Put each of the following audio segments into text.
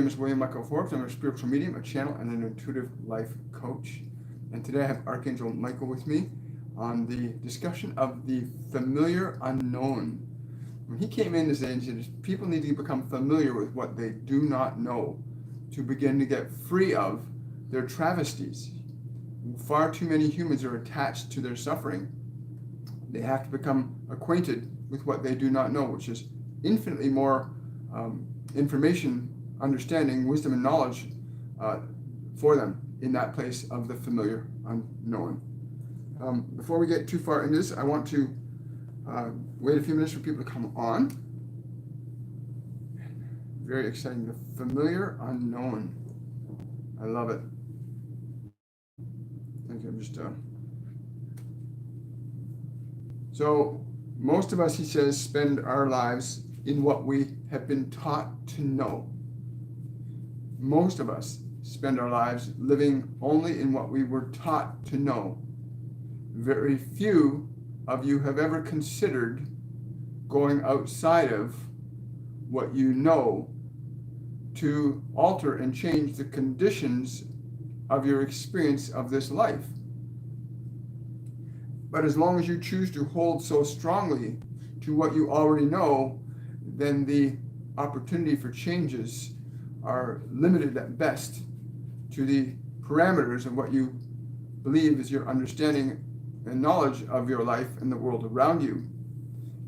name is William Michael Forbes. I'm a spiritual medium, a channel, and an intuitive life coach. And today I have Archangel Michael with me on the discussion of the familiar unknown. When he came in today and said, people need to become familiar with what they do not know to begin to get free of their travesties. Far too many humans are attached to their suffering. They have to become acquainted with what they do not know, which is infinitely more information, understanding, wisdom, and knowledge for them in that place of the familiar unknown. Before we get too far into this, I want to wait a few minutes for people to come on. Very exciting, the familiar unknown. I love it. Thank you. I'm just so most of us, he says, spend our lives in what we have been taught to know. Most of us spend our lives living only in what we were taught to know. Very few of you have ever considered going outside of what you know to alter and change the conditions of your experience of this life. But as long as you choose to hold so strongly to what you already know, then the opportunity for changes are limited at best to the parameters of what you believe is your understanding and knowledge of your life and the world around you.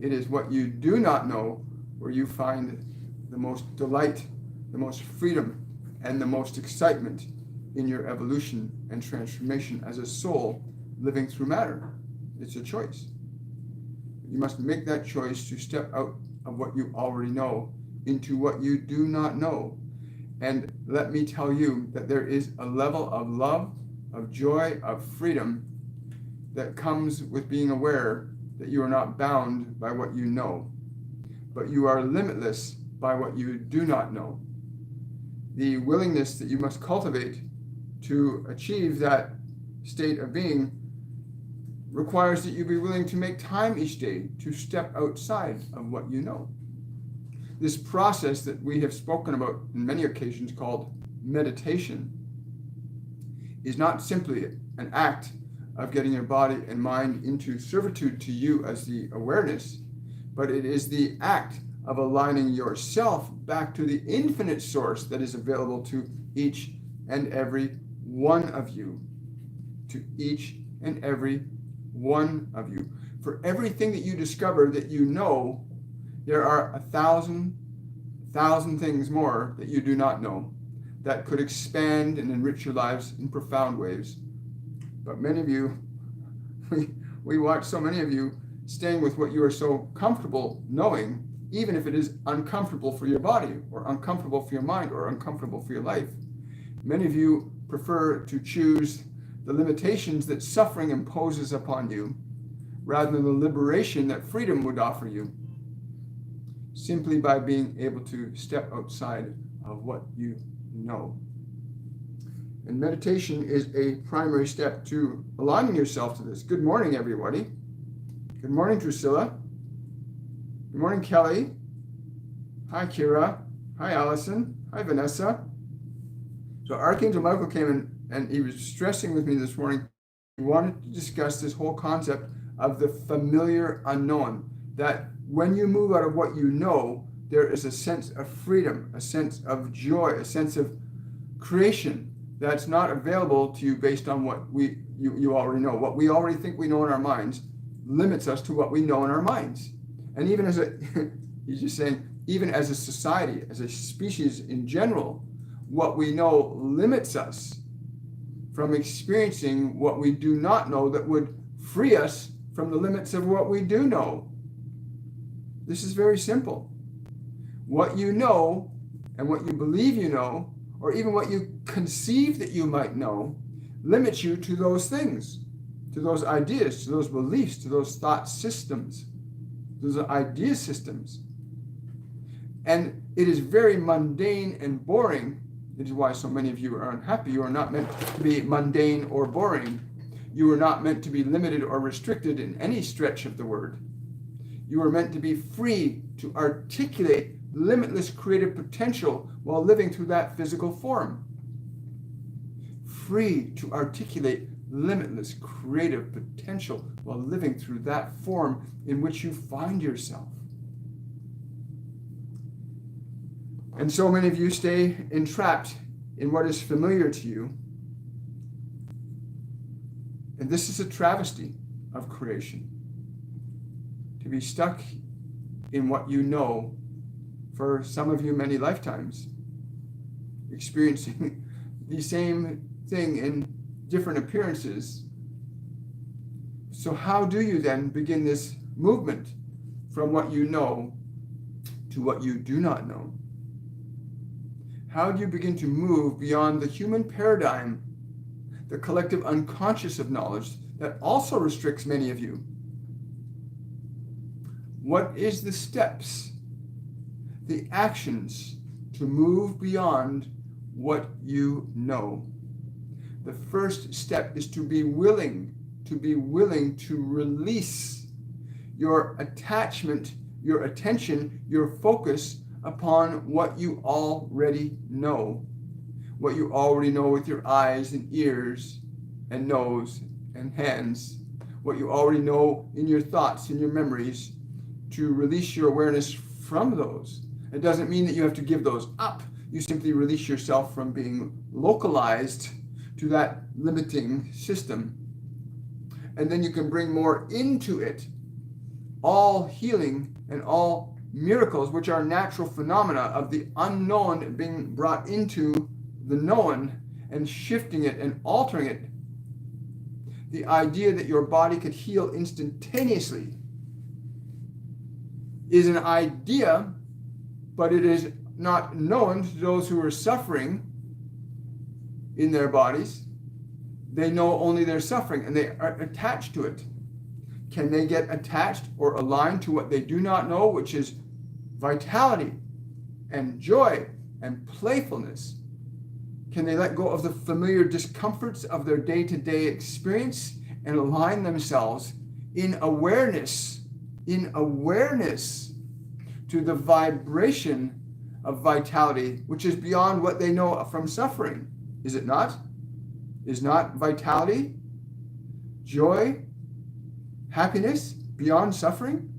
It is what you do not know where you find the most delight, the most freedom, and the most excitement in your evolution and transformation as a soul living through matter. It's a choice. You must make that choice to step out of what you already know into what you do not know. And let me tell you that there is a level of love, of joy, of freedom that comes with being aware that you are not bound by what you know, but you are limitless by what you do not know. The willingness that you must cultivate to achieve that state of being requires that you be willing to make time each day to step outside of what you know. This process that we have spoken about in many occasions called meditation is not simply an act of getting your body and mind into servitude to you as the awareness, but it is the act of aligning yourself back to the infinite source that is available to each and every one of you. To each and every one of you. For everything that you discover that you know, there are 1,000 things more that you do not know that could expand and enrich your lives in profound ways. But many of you, we watch so many of you staying with what you are so comfortable knowing, even if it is uncomfortable for your body or uncomfortable for your mind or uncomfortable for your life. Many of you prefer to choose the limitations that suffering imposes upon you rather than the liberation that freedom would offer you, simply by being able to step outside of what you know. And meditation is a primary step to aligning yourself to this. Good morning, everybody. Good morning, Drusilla. Good morning, Kelly. Hi, Kira. Hi, Allison. Hi, Vanessa. So Archangel Michael came in and he was stressing with me this morning. He wanted to discuss this whole concept of the familiar unknown, that when you move out of what you know, there is a sense of freedom, a sense of joy, a sense of creation that's not available to you based on what you already know. What we already think we know in our minds limits us to what we know in our minds. And even as he's just saying, even as a society, as a species in general, what we know limits us from experiencing what we do not know that would free us from the limits of what we do know. This is very simple. What you know and what you believe you know, or even what you conceive that you might know, limits you to those things, to those ideas, to those beliefs, to those thought systems, those idea systems. And it is very mundane and boring. It is why so many of you are unhappy. You are not meant to be mundane or boring. You are not meant to be limited or restricted in any stretch of the word. You are meant to be free to articulate limitless creative potential while living through that physical form. Free to articulate limitless creative potential while living through that form in which you find yourself. And so many of you stay entrapped in what is familiar to you. And this is a travesty of creation. To be stuck in what you know for some of you many lifetimes, experiencing the same thing in different appearances. So how do you then begin this movement from what you know to what you do not know? How do you begin to move beyond the human paradigm, the collective unconscious of knowledge that also restricts many of you? What is the steps, the actions to move beyond what you know? The first step is to be willing to release your attachment, your attention, your focus upon what you already know. What you already know with your eyes and ears and nose and hands. What you already know in your thoughts and your memories, to release your awareness from those. It doesn't mean that you have to give those up. You simply release yourself from being localized to that limiting system. And then you can bring more into it. All healing and all miracles, which are natural phenomena of the unknown being brought into the known and shifting it and altering it. The idea that your body could heal instantaneously is an idea, but it is not known to those who are suffering in their bodies. They know only their suffering and they are attached to it. Can they get attached or aligned to what they do not know, which is vitality and joy and playfulness? Can they let go of the familiar discomforts of their day-to-day experience and align themselves in awareness to the vibration of vitality, which is beyond what they know from suffering? Is it not? Is not vitality, joy, happiness beyond suffering,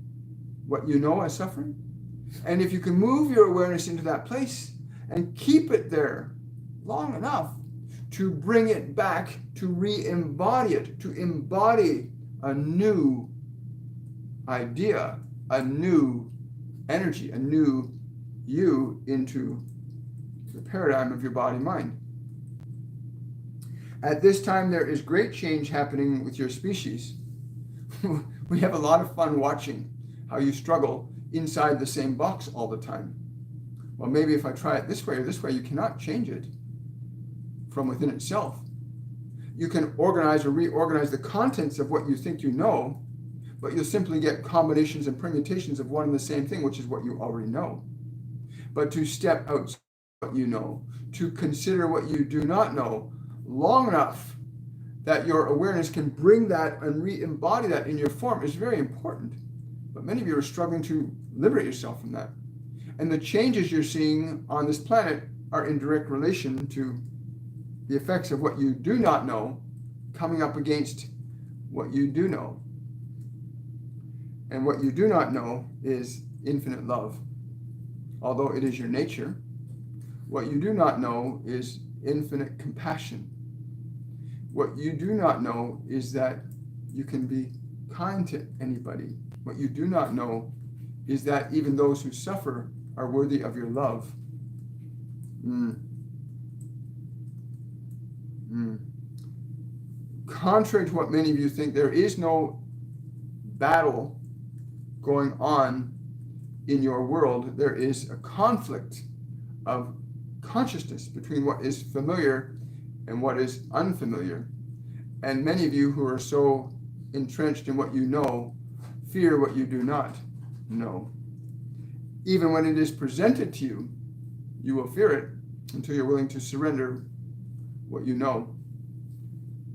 what you know as suffering? And if you can move your awareness into that place and keep it there long enough to bring it back, to re-embody it, to embody a new idea, a new energy, a new you into the paradigm of your body-mind. At this time, there is great change happening with your species. We have a lot of fun watching how you struggle inside the same box all the time. Well, maybe if I try it this way or this way, you cannot change it from within itself. You can organize or reorganize the contents of what you think you know, but you'll simply get combinations and permutations of one and the same thing, which is what you already know. But to step outside what you know, to consider what you do not know long enough that your awareness can bring that and re-embody that in your form is very important. But many of you are struggling to liberate yourself from that. And the changes you're seeing on this planet are in direct relation to the effects of what you do not know coming up against what you do know. And what you do not know is infinite love. Although it is your nature, what you do not know is infinite compassion. What you do not know is that you can be kind to anybody. What you do not know is that even those who suffer are worthy of your love. Contrary to what many of you think, there is no battle going on in your world. There is a conflict of consciousness between what is familiar and what is unfamiliar. And many of you who are so entrenched in what you know fear what you do not know. Even when it is presented to you, you will fear it until you're willing to surrender what you know.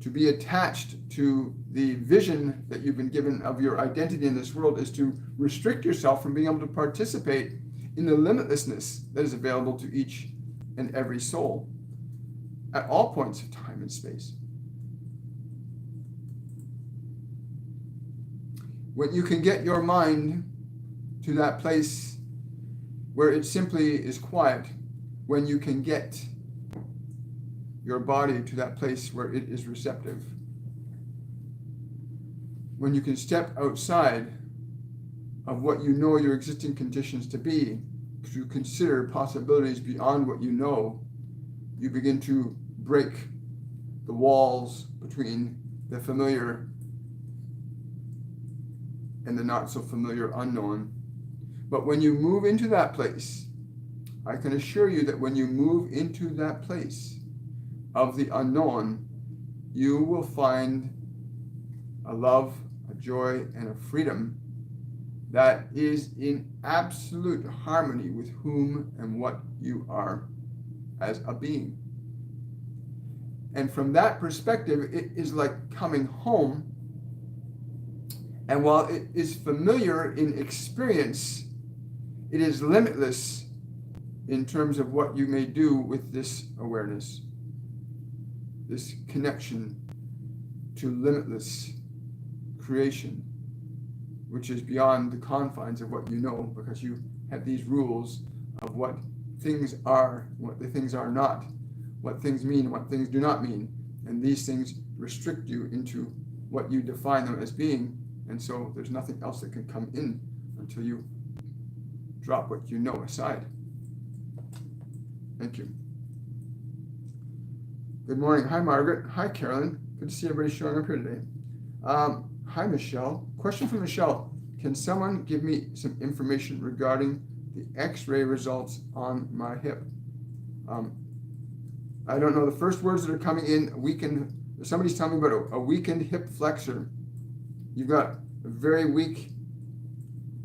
To be attached to the vision that you've been given of your identity in this world is to restrict yourself from being able to participate in the limitlessness that is available to each and every soul at all points of time and space. When you can get your mind to that place where it simply is quiet, when you can get your body to that place where it is receptive, when you can step outside of what you know your existing conditions to be, to consider possibilities beyond what you know, you begin to break the walls between the familiar and the not so familiar unknown. But when you move into that place, I can assure you that when you move into that place of the unknown, you will find a love, a joy, and a freedom that is in absolute harmony with whom and what you are as a being. And from that perspective, it is like coming home. And while it is familiar in experience, it is limitless in terms of what you may do with this awareness, this connection to limitless creation, which is beyond the confines of what you know, because you have these rules of what things are, what the things are not, what things mean, what things do not mean. And these things restrict you into what you define them as being. And so there's nothing else that can come in until you drop what you know aside. Thank you. Good morning. Hi, Margaret. Hi, Carolyn. Good to see everybody showing up here today. Hi, Michelle. Question from Michelle. Can someone give me some information regarding the X-ray results on my hip? I don't know the first words that are coming in. Somebody's telling me about a weakened hip flexor. You've got a very weak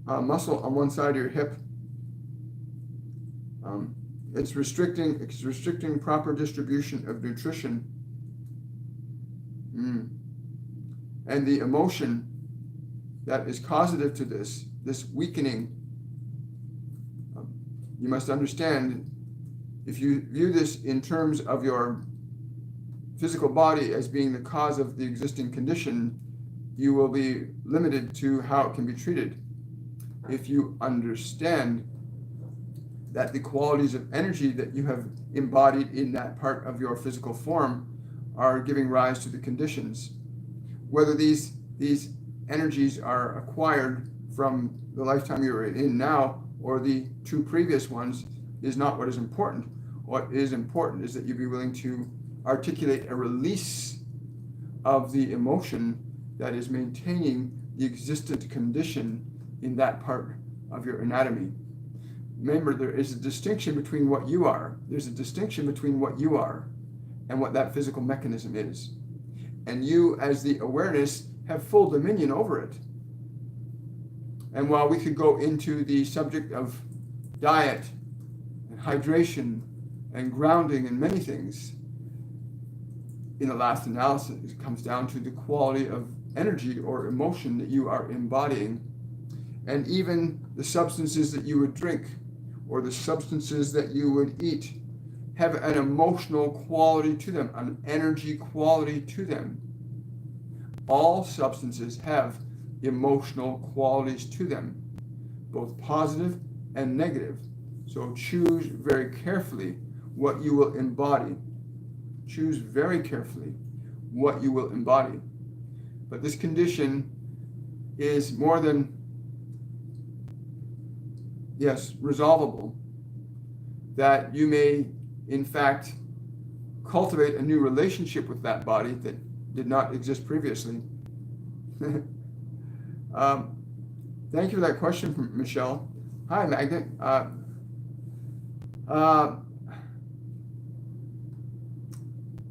muscle on one side of your hip. It's restricting proper distribution of nutrition. And the emotion that is causative to this weakening, you must understand, if you view this in terms of your physical body as being the cause of the existing condition, you will be limited to how it can be treated. If you understand that the qualities of energy that you have embodied in that part of your physical form are giving rise to the conditions, whether these energies are acquired from the lifetime you're in now or the two previous ones is not what is important. What is important is that you be willing to articulate a release of the emotion that is maintaining the existent condition in that part of your anatomy. Remember, there is a distinction between what you are. There's a distinction between what you are and what that physical mechanism is. And you, as the awareness, have full dominion over it. And while we could go into the subject of diet and hydration and grounding and many things, in the last analysis, it comes down to the quality of energy or emotion that you are embodying. And even the substances that you would drink or the substances that you would eat have an emotional quality to them, an energy quality to them. All substances have emotional qualities to them, both positive and negative. So choose very carefully what you will embody. Choose very carefully what you will embody. But this condition is more than, resolvable. That you may, in fact, cultivate a new relationship with that body that did not exist previously. Thank you for that question from Michelle. Hi, Magnet.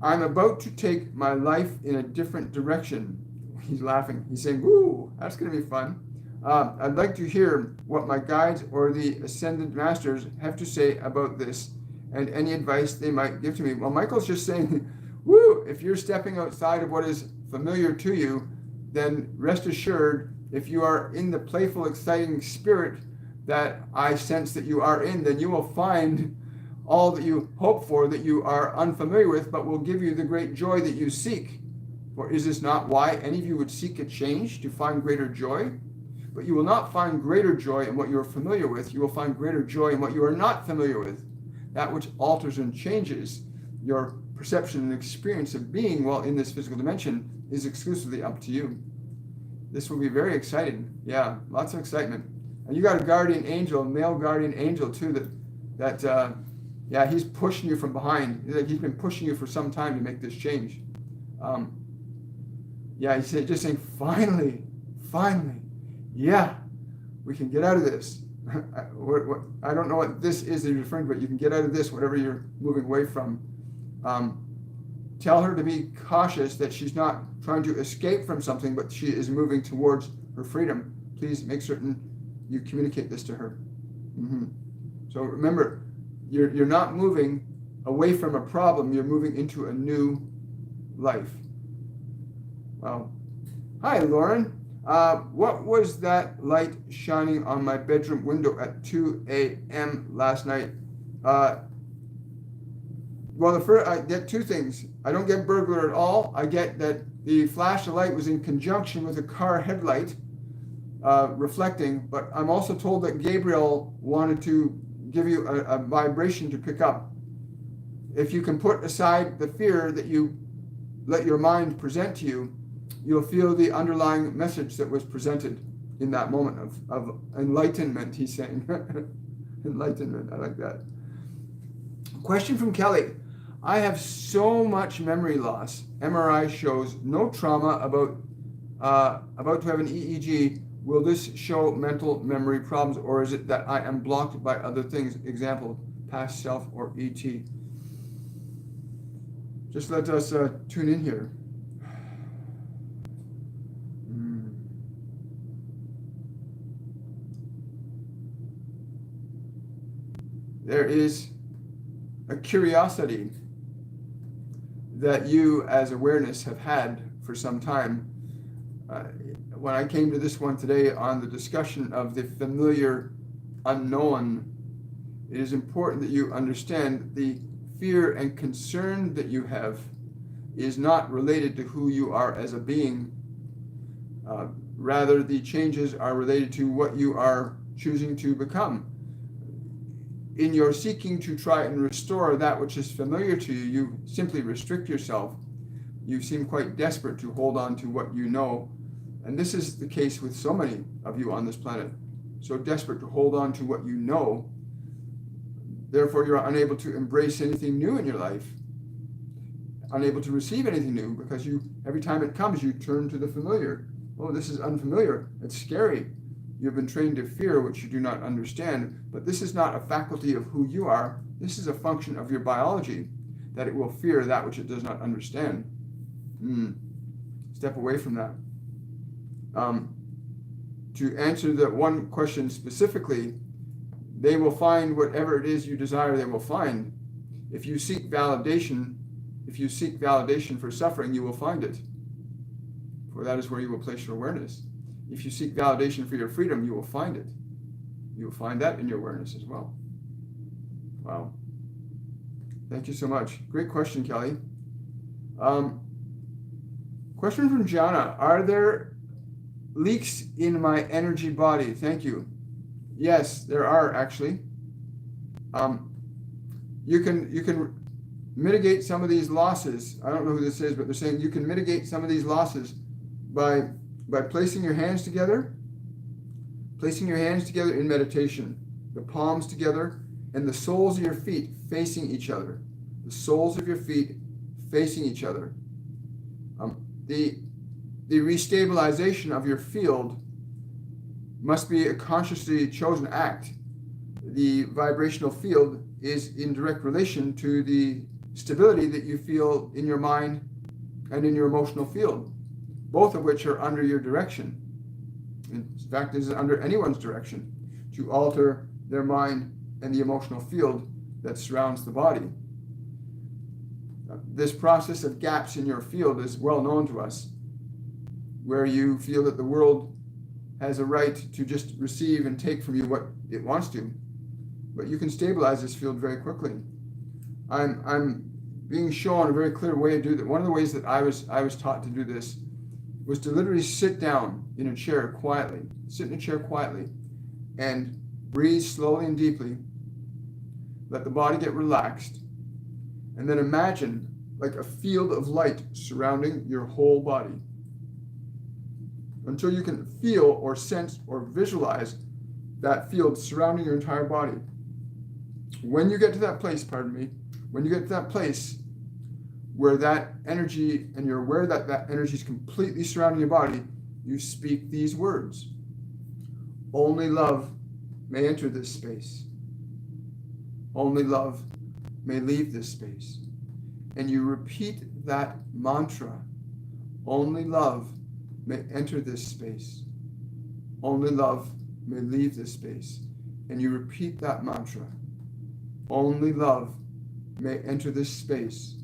I'm about to take my life in a different direction. He's laughing. He's saying, "Woo, that's going to be fun." I'd like to hear what my guides or the Ascended Masters have to say about this and any advice they might give to me. Well, Michael's just saying, woo, if you're stepping outside of what is familiar to you, then rest assured, if you are in the playful, exciting spirit that I sense that you are in, then you will find all that you hope for that you are unfamiliar with, but will give you the great joy that you seek. For is this not why any of you would seek a change, to find greater joy? But you will not find greater joy in what you are familiar with. You will find greater joy in what you are not familiar with. That which alters and changes your perception and experience of being while in this physical dimension is exclusively up to you. This will be very exciting. Yeah, lots of excitement. And you got a guardian angel, a male guardian angel too, yeah, he's pushing you from behind. He's been pushing you for some time to make this change. Yeah, he's just saying, finally, yeah, we can get out of this. I don't know what this is that you're referring to, but you can get out of this, whatever you're moving away from. Tell her to be cautious that she's not trying to escape from something, but she is moving towards her freedom. Please make certain you communicate this to her. So remember, you're not moving away from a problem, you're moving into a new life. Wow. Hi, Lauren. What was that light shining on my bedroom window at 2 a.m. last night? Well, I get two things. I don't get burglar at all. I get that the flash of light was in conjunction with a car headlight reflecting, but I'm also told that Gabriel wanted to give you a vibration to pick up. If you can put aside the fear that you let your mind present to you, you'll feel the underlying message that was presented in that moment of enlightenment, he's saying. Enlightenment, I like that. Question from Kelly. I have so much memory loss. MRI shows no trauma, about to have an EEG. Will this show mental memory problems, or is it that I am blocked by other things? Example, past self or ET. Just let us tune in here. There is a curiosity that you as awareness have had for some time. When I came to this one today on the discussion of the familiar unknown, it is important that you understand the fear and concern that you have is not related to who you are as a being. Rather, the changes are related to what you are choosing to become. In your seeking to try and restore that which is familiar to you, you simply restrict yourself. You seem quite desperate to hold on to what you know. And this is the case with so many of you on this planet. So desperate to hold on to what you know. Therefore, you're unable to embrace anything new in your life. Unable to receive anything new because every time it comes, you turn to the familiar. Oh, this is unfamiliar. It's scary. You've been trained to fear which you do not understand, but this is not a faculty of who you are. This is a function of your biology, that it will fear that which it does not understand. Step away from that. To answer the one question specifically, they will find whatever it is you desire, they will find. If you seek validation for suffering, you will find it. For that is where you will place your awareness. If you seek validation for your freedom, you will find it. You will find that in your awareness as well. Wow. Thank you so much. Great question, Kelly. Question from Jana. Are there leaks in my energy body? Thank you. Yes, there are actually. You can mitigate some of these losses. I don't know who this is, but they're saying you can mitigate some of these losses by placing your hands together in meditation, the palms together, and the soles of your feet facing each other. The soles of your feet facing each other. The restabilization of your field must be a consciously chosen act. The vibrational field is in direct relation to the stability that you feel in your mind and in your emotional field, both of which are under your direction. In fact, this is under anyone's direction to alter their mind and the emotional field that surrounds the body. This process of gaps in your field is well known to us, where you feel that the world has a right to just receive and take from you what it wants to. But you can stabilize this field very quickly. I'm being shown a very clear way to do that. One of the ways that I was taught to do this was to literally sit down in a chair quietly, and breathe slowly and deeply. Let the body get relaxed, and then imagine like a field of light surrounding your whole body until you can feel or sense or visualize that field surrounding your entire body. When you get to that place, where that energy, and you're aware that that energy is completely surrounding your body, you speak these words. Only love may enter this space. Only love may leave this space. And you repeat that mantra. Only love may enter this space. Only love may leave this space. And you repeat that mantra. Only love may enter this space.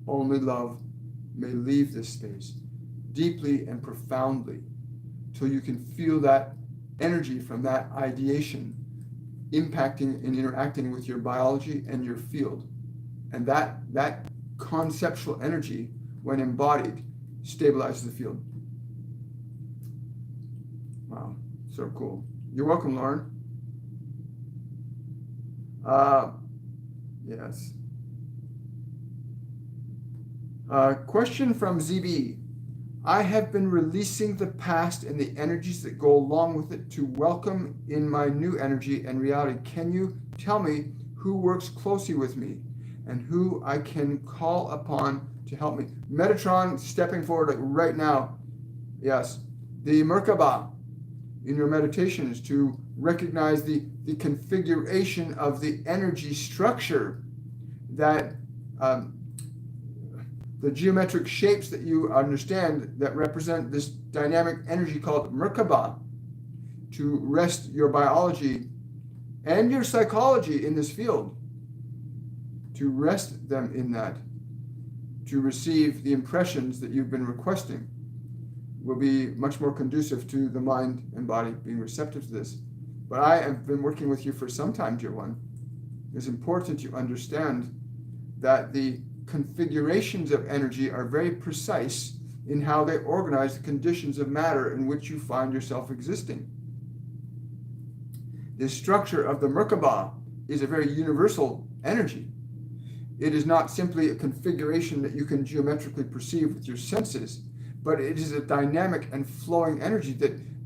Only love may leave this space. Deeply and profoundly, till you can feel that energy from that ideation impacting and interacting with your biology and your field. And that conceptual energy, when embodied, stabilizes the field. Wow, so cool. You're welcome, Lauren. Yes. Question from ZB. I have been releasing the past and the energies that go along with it to welcome in my new energy and reality. Can you tell me who works closely with me and who I can call upon to help me? Metatron, stepping forward like right now. Yes. The Merkaba in your meditation is to recognize the configuration of the energy structure that the geometric shapes that you understand that represent this dynamic energy called Merkaba, to rest your biology and your psychology in this field, to rest them in that, to receive the impressions that you've been requesting, will be much more conducive to the mind and body being receptive to this. But I have been working with you for some time, dear one. It's important you understand that the configurations of energy are very precise in how they organize the conditions of matter in which you find yourself existing. The structure of the Merkaba is a very universal energy. It is not simply a configuration that you can geometrically perceive with your senses, but it is a dynamic and flowing energy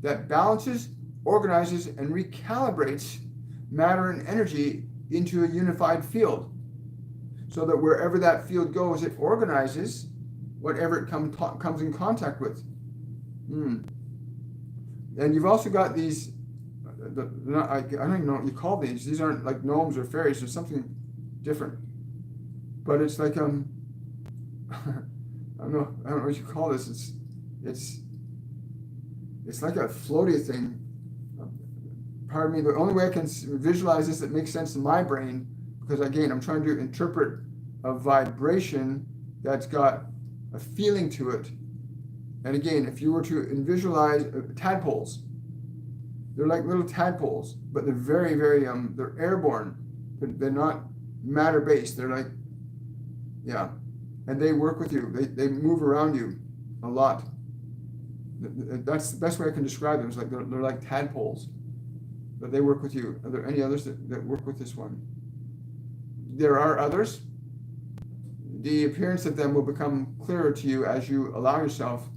that balances, organizes, and recalibrates matter and energy into a unified field, so that wherever that field goes, it organizes whatever it comes in contact with. And you've also got these, I don't even know what you call these. These aren't like gnomes or fairies. There's something different. But it's like, I don't know what you call this. It's like a floaty thing. Pardon me, the only way I can visualize this that makes sense in my brain, because again, I'm trying to interpret a vibration that's got a feeling to it. And again, if you were to visualize tadpoles, they're like little tadpoles, but they're very, very, they're airborne, but they're not matter-based. They're like, yeah, and they work with you. They move around you a lot. That's the best way I can describe them. It's like they're like tadpoles, but they work with you. Are there any others that work with this one? There are others. The appearance of them will become clearer to you as you allow yourself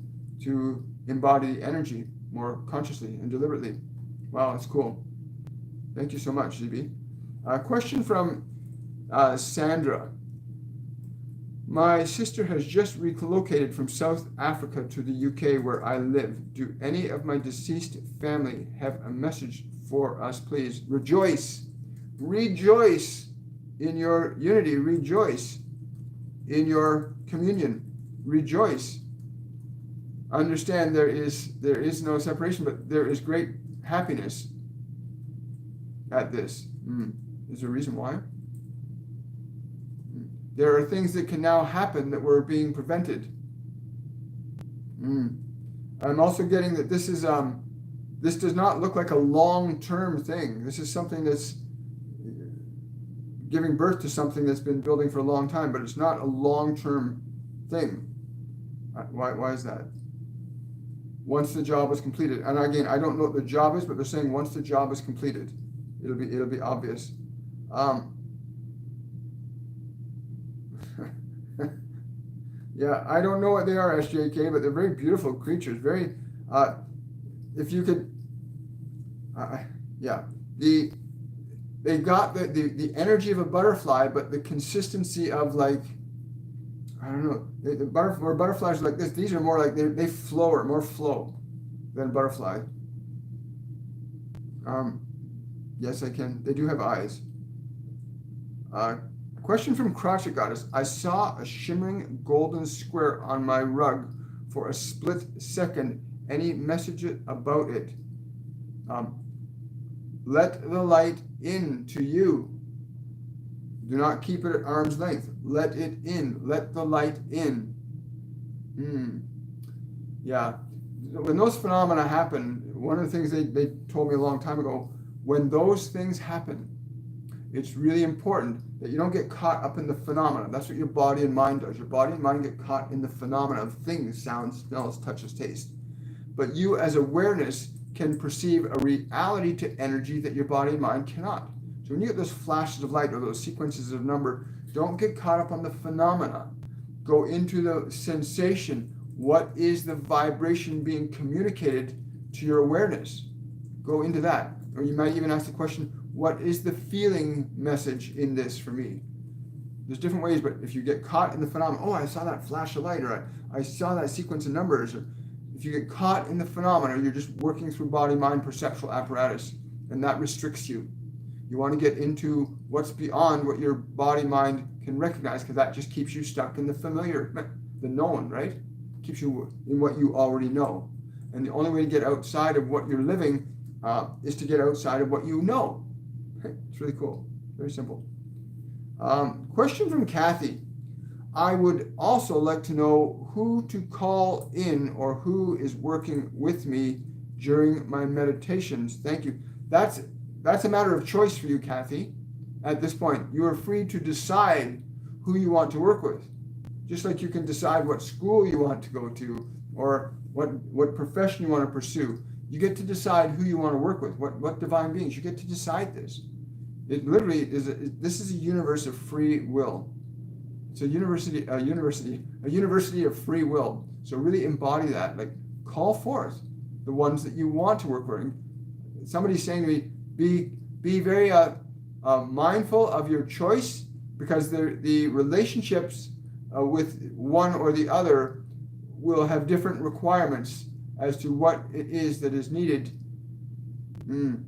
to embody the energy more consciously and deliberately. Wow, that's cool. Thank you so much, ZB. A question from Sandra. My sister has just relocated from South Africa to the UK where I live. Do any of my deceased family have a message for us, please? Rejoice. Rejoice in your unity. Rejoice in your communion. Rejoice. Understand there is no separation, but there is great happiness at this. Is there a reason why? There are things that can now happen that were being prevented. I'm also getting that this is this does not look like a long-term thing. This is something that's giving birth to something that's been building for a long time, but it's not a long-term thing. Why is that? Once the job is completed, and again, I don't know what the job is, but they're saying once the job is completed, it'll be obvious. Yeah, I don't know what they are, SJK, but they're very beautiful creatures. Very, if you could, yeah, they've got the energy of a butterfly, but the consistency of, like, I don't know, where butterflies are like this, these are more like, they flow, more flow than butterfly. Yes, I can. They do have eyes. Question from Crotchet Goddess. I saw a shimmering golden square on my rug for a split second. Any message about it? Let the light in to you. Do not keep it at arm's length. Let it in. Let the light in. Yeah. When those phenomena happen, one of the things they told me a long time ago, when those things happen, it's really important that you don't get caught up in the phenomena. That's what your body and mind does. Your body and mind get caught in the phenomena of things, sounds, smells, touches, taste. But you as awareness can perceive a reality to energy that your body and mind cannot. So when you get those flashes of light or those sequences of number, don't get caught up on the phenomena. Go into the sensation. What is the vibration being communicated to your awareness? Go into that. Or you might even ask the question, what is the feeling message in this for me? There's different ways, but if you get caught in the phenomena, oh, I saw that flash of light, or I saw that sequence of numbers, or if you get caught in the phenomena, you're just working through body-mind perceptual apparatus, and that restricts you. You want to get into what's beyond what your body-mind can recognize, because that just keeps you stuck in the familiar, the known, right? Keeps you in what you already know. And the only way to get outside of what you're living is to get outside of what you know. It's really cool. Very simple. Question from Kathy. I would also like to know who to call in or who is working with me during my meditations. Thank you. That's a matter of choice for you, Kathy. At this point, you are free to decide who you want to work with. Just like you can decide what school you want to go to or what profession you want to pursue. You get to decide who you want to work with, what divine beings. You get to decide this. It literally is. This is a universe of free will. It's a university of free will. So really embody that. Like, call forth the ones that you want to work with. Somebody's saying to me, be very mindful of your choice, because the relationships with one or the other will have different requirements as to what it is that is needed. And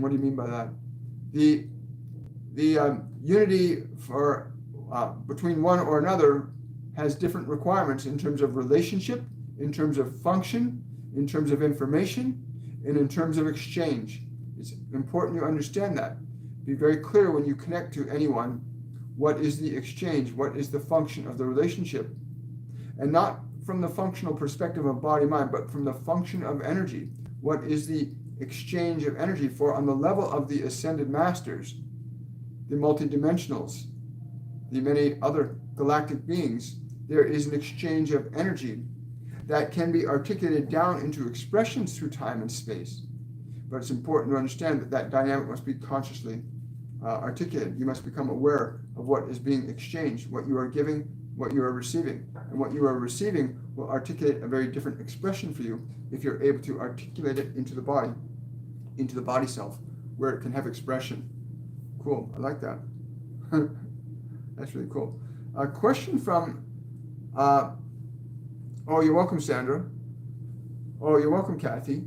what do you mean by that? The unity for between one or another has different requirements in terms of relationship, in terms of function, in terms of information, and in terms of exchange. It's important you understand that. Be very clear when you connect to anyone, what is the exchange, what is the function of the relationship, and not from the functional perspective of body-mind, but from the function of energy. What is the exchange of energy? For on the level of the ascended masters, the multidimensionals, the many other galactic beings, there is an exchange of energy that can be articulated down into expressions through time and space. But it's important to understand that dynamic must be consciously articulated. You must become aware of what is being exchanged, what you are giving, what you are receiving. And what you are receiving will articulate a very different expression for you if you're able to articulate it into the body self, where it can have expression. Cool, I like that. That's really cool. A question from, oh, you're welcome, Sandra. Oh, you're welcome, Kathy.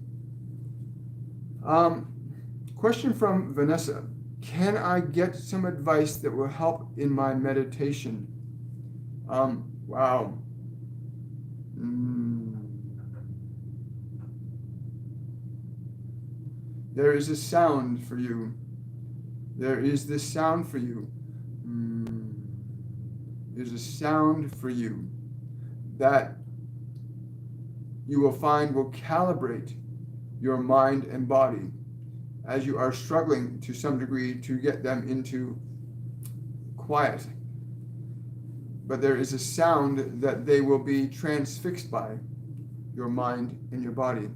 Question from Vanessa. Can I get some advice that will help in my meditation? Wow. There is a sound for you. There is this sound for you. There's a sound for you that you will find will calibrate your mind and body as you are struggling to some degree to get them into quiet. But there is a sound that they will be transfixed by, your mind and your body.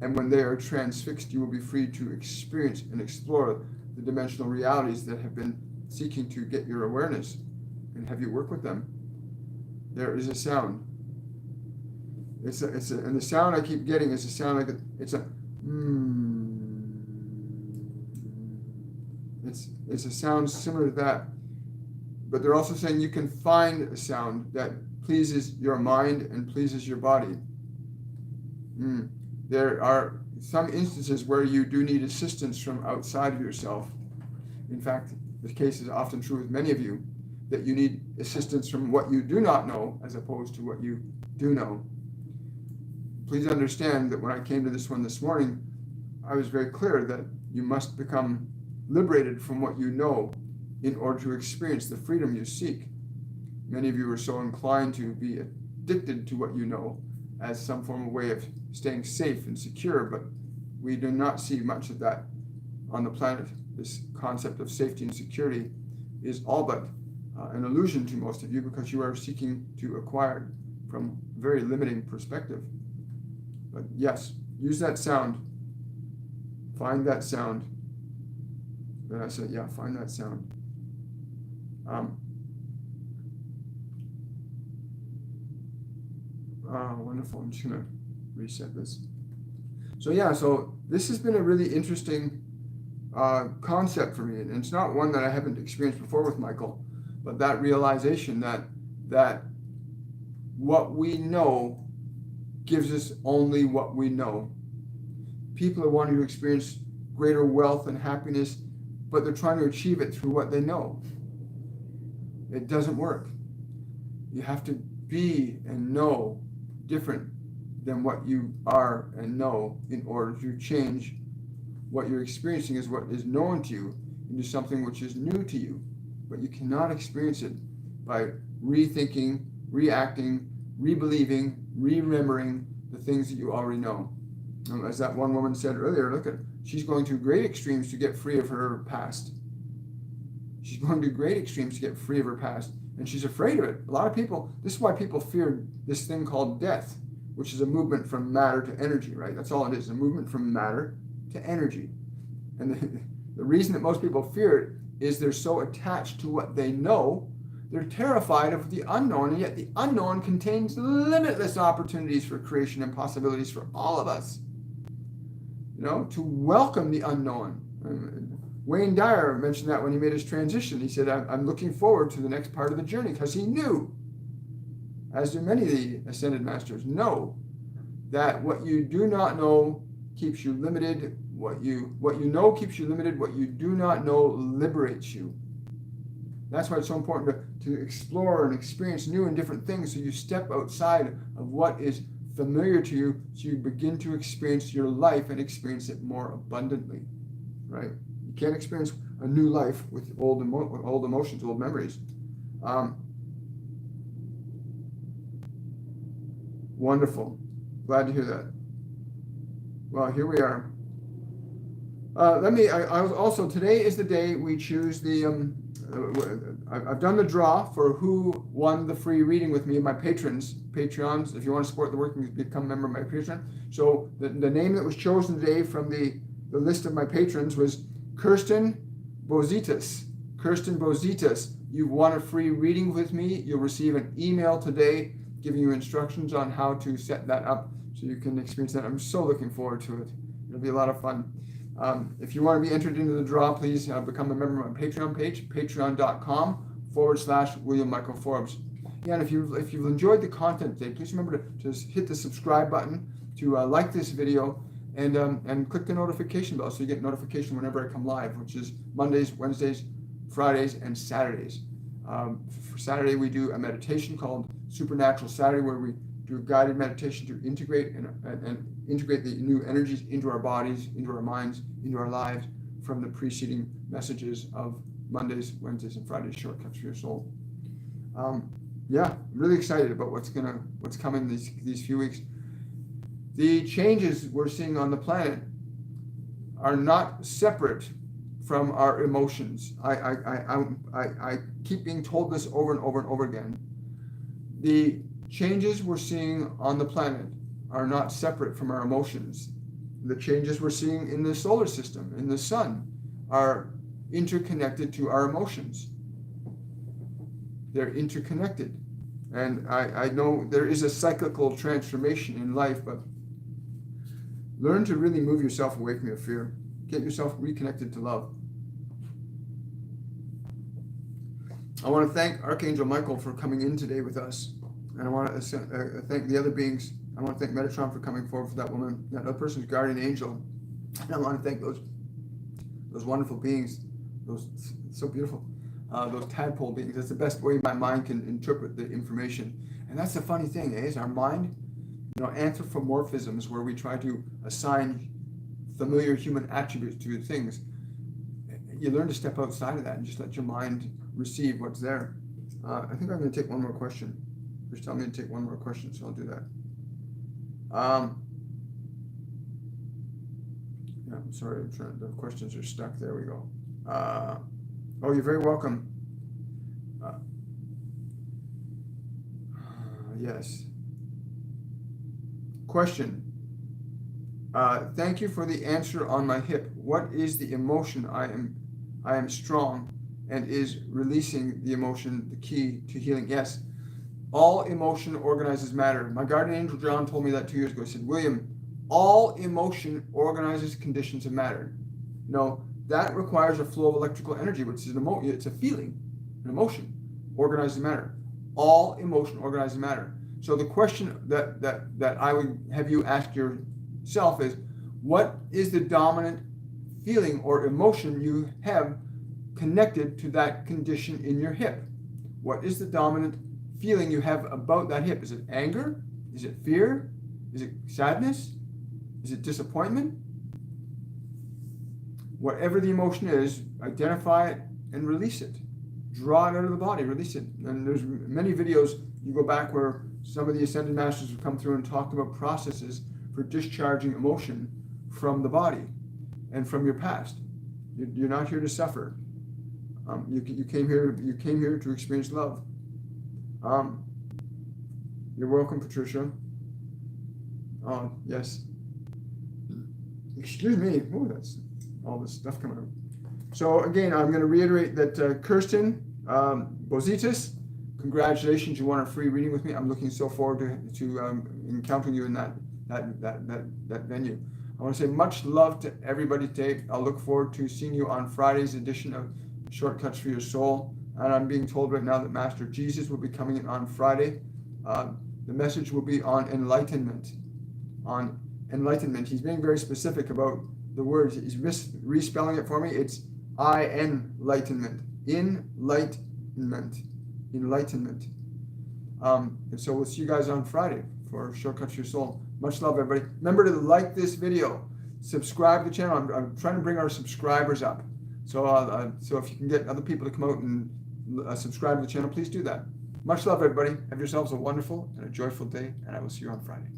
And when they are transfixed, you will be free to experience and explore the dimensional realities that have been seeking to get your awareness and have you work with them. There is a sound. And the sound I keep getting is a sound like it's a It's a sound similar to that. But they're also saying you can find a sound that pleases your mind and pleases your body. There are some instances where you do need assistance from outside of yourself. In fact, the case is often true with many of you, that you need assistance from what you do not know as opposed to what you do know. Please understand that when I came to this one this morning, I was very clear that you must become liberated from what you know in order to experience the freedom you seek. Many of you are so inclined to be addicted to what you know as some form of way of staying safe and secure, but we do not see much of that on the planet. This concept of safety and security is all but an illusion to most of you because you are seeking to acquire from a very limiting perspective. But yes, use that sound. Find that sound. Then I said, yeah, find that sound. Wonderful. I'm just going to reset this. So this has been a really interesting concept for me. And it's not one that I haven't experienced before with Michael, but that realization that what we know gives us only what we know. People are wanting to experience greater wealth and happiness, but they're trying to achieve it through what they know. It doesn't work. You have to be and know different than what you are and know in order to change what you're experiencing is what is known to you into something which is new to you. But you cannot experience it by rethinking, reacting, rebelieving, remembering the things that you already know. As that one woman said earlier, look at her. She's going to great extremes to get free of her past. She's going to great extremes to get free of her past, and she's afraid of it. A lot of people, this is why people fear this thing called death, which is a movement from matter to energy, right? That's all it is, a movement from matter to energy. And the reason that most people fear it is they're so attached to what they know, they're terrified of the unknown, and yet the unknown contains limitless opportunities for creation and possibilities for all of us. To welcome the unknown. Wayne Dyer mentioned that when he made his transition. He said, I'm looking forward to the next part of the journey, because he knew, as do many of the Ascended Masters, know that what you do not know keeps you limited. What you know keeps you limited. What you do not know liberates you. That's why it's so important to explore and experience new and different things, so you step outside of what is familiar to you, so you begin to experience your life and experience it more abundantly, right? You can't experience a new life with old emotions, old memories. Wonderful. Glad to hear that. Well, here we are. Today is the day we choose I've done the draw for who won the free reading with me, my Patreons. If you want to support the work, you can become a member of my Patreon. So the name that was chosen today from the list of my patrons was Kirsten Bozitas. Kirsten Bozitas, you've won a free reading with me. You'll receive an email today giving you instructions on how to set that up so you can experience that. I'm so looking forward to it. It'll be a lot of fun. If you want to be entered into the draw, please become a member of my Patreon page, patreon.com/William Michael Forbes. Yeah, and if you've enjoyed the content today, please remember to just hit the subscribe button, to like this video, and click the notification bell so you get notification whenever I come live, which is Mondays, Wednesdays, Fridays, and Saturdays. For Saturday, we do a meditation called Supernatural Saturday, where we do a guided meditation to integrate and integrate the new energies into our bodies, into our minds, into our lives from the preceding messages of Mondays, Wednesdays, and Fridays, Shortcuts for Your Soul. I'm really excited about what's coming these few weeks. The changes we're seeing on the planet are not separate from our emotions. I keep being told this over and over and over again. The changes we're seeing on the planet are not separate from our emotions. The changes we're seeing in the solar system, in the sun, are interconnected to our emotions. They're interconnected. And I know there is a cyclical transformation in life, but learn to really move yourself away from your fear. Get yourself reconnected to love. I want to thank Archangel Michael for coming in today with us. And I want to thank the other beings. I want to thank Metatron for coming forward for that woman, that other person's guardian angel. And I want to thank those wonderful beings, those so beautiful, those tadpole beings. That's the best way my mind can interpret the information. And that's the funny thing, is our mind, anthropomorphisms, where we try to assign familiar human attributes to things. You learn to step outside of that and just let your mind receive what's there. I think I'm going to take one more question. Just tell me to take one more question, so I'll do that. Yeah, I'm sorry, the questions are stuck. There we go. Oh, you're very welcome. Yes. Question. Thank you for the answer on my hip. What is the emotion? I am strong, and is releasing the emotion the key to healing? Yes. All emotion organizes matter. My guardian angel John told me that 2 years ago. He said, William, all emotion organizes conditions of matter. That requires a flow of electrical energy, which is it's a feeling. An emotion organizes matter. All emotion organizes matter. So the question that I would have you ask yourself is, what is the dominant feeling or emotion you have connected to that condition in your hip? What is the dominant feeling you have about that hip? Is it anger? Is it fear? Is it sadness? Is it disappointment? Whatever the emotion is, identify it and release it. Draw it out of the body, release it. And there's many videos you go back where some of the Ascended Masters have come through and talked about processes for discharging emotion from the body and from your past. You're not here to suffer. You came here to experience love. You're welcome, Patricia. Oh, yes. Excuse me. Oh, that's all this stuff coming out. So again, I'm going to reiterate that Kirsten Bozitis, congratulations, you won a free reading with me. I'm looking so forward to encountering you in that venue. I want to say much love to everybody today. I'll look forward to seeing you on Friday's edition of Shortcuts for Your Soul. And I'm being told right now that Master Jesus will be coming in on Friday. The message will be on enlightenment. On enlightenment. He's being very specific about the words. He's respelling it for me. It's enlightenment. Enlightenment. Enlightenment. And so we'll see you guys on Friday for Shortcuts to Your Soul. Much love, everybody. Remember to like this video. Subscribe to the channel. I'm trying to bring our subscribers up. So, so if you can get other people to come out and subscribe to the channel, please do that. Much love, everybody. Have yourselves a wonderful and a joyful day, and I will see you on Friday.